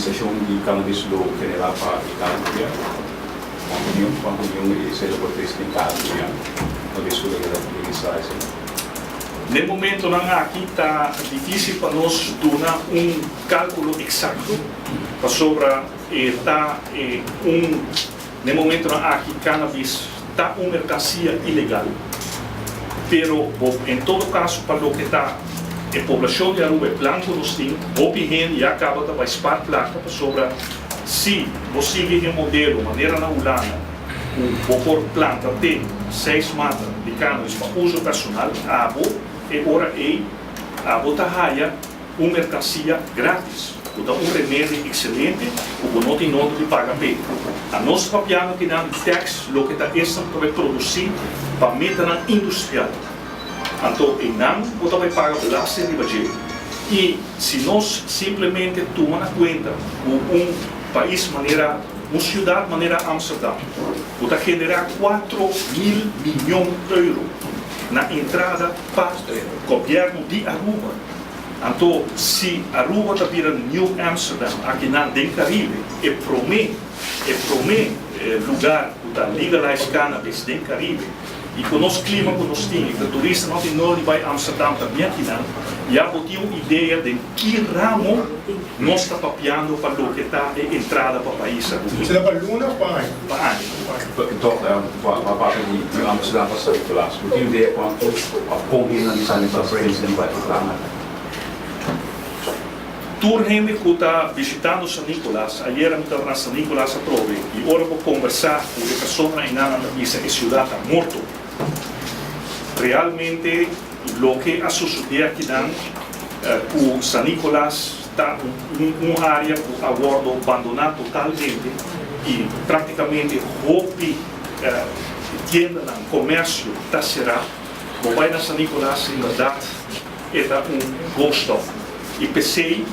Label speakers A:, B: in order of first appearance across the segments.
A: legalização de cannabis do Canadá para a Itália, com a União e seja por três em cada no disco da legislação.
B: No momento não aqui está difícil para nós dar cálculo exato para sobre no momento não aqui cannabis está mercancia ilegal, pero em todo caso para o que está a população de Aruba é plano nós temos, o PIN já acaba de participar placa para sobre se você seguir o modelo maneira na Holanda, por planta tem 6 matas de cannabis para uso personal, e ora a botahaya mercancia grátis, então remédio excelente, o não tem nada de pagar bem. A nós papiano que dá tax, o que está para produzir para meter na industrial. Então, não vai pagar belasting de budget. E se nós simplesmente tomamos conta país maneira, uma cidade maneira Amsterdã, vai generar 4.000 milhões de euros na entrada para o governo de Aruba. Então, se Aruba está virando New Amsterdam, aqui na Caribe, é promete lugar para legalizar cannabis no Caribe. E com o nosso clima que nós temos, que o turista não tem nada para Amsterdã também aqui, já botou uma ideia de que ramo nós está papiando para o que está a entrada para o país.
C: Você dá para Luna ou para ano?
A: Para ano. Então, a parte de Amsterdã para sair de lá. Você tem ideia quanto a pomba na sanitação vai para
B: Tour gente que está visitando São Nicolás, ayer eu estava na São Nicolás a prove, e agora vou conversar com a pessoa em Nana da Visa, a cidade está morto. Realmente, o que a suceder aqui o São Nicolás está uma área que agora abandonada totalmente e praticamente hobby, tienda, comércio está cerrado. Vou vai na São Nicolás, em verdade, é gosto. E pensei,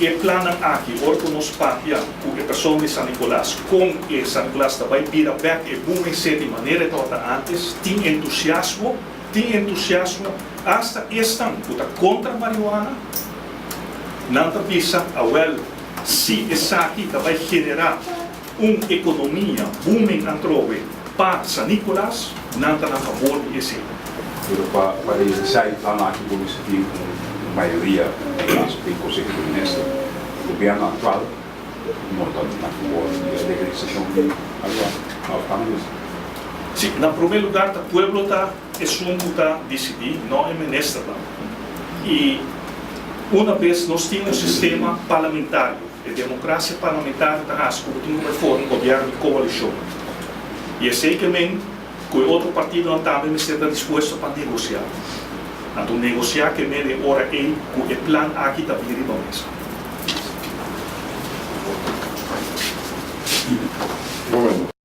B: e plano aqui, orco nos papia, o pessoal de São Nicolás, com São Nicolás também vira back e boom de maneira toda antes, tem entusiasmo, hasta estão contra a marihuana, não visa a se essa aqui vai generar uma economia booming antrove para São Nicolás, não está a favor desse.
A: Para realizar o plano aqui, como se tem maioria tem conseguido nesta o governo atual não está a favor da legalização de cannabis.
B: Sim, no primeiro lugar, o povo está decidir, não é ministro. E uma vez nós temos um sistema parlamentar, a democracia parlamentar está discutindo uma reforma, um governo de coalição. E é seguramente que o outro partido não está disposto para negociar. Então, negociar que meia hora que o plano aqui está vir para mesa.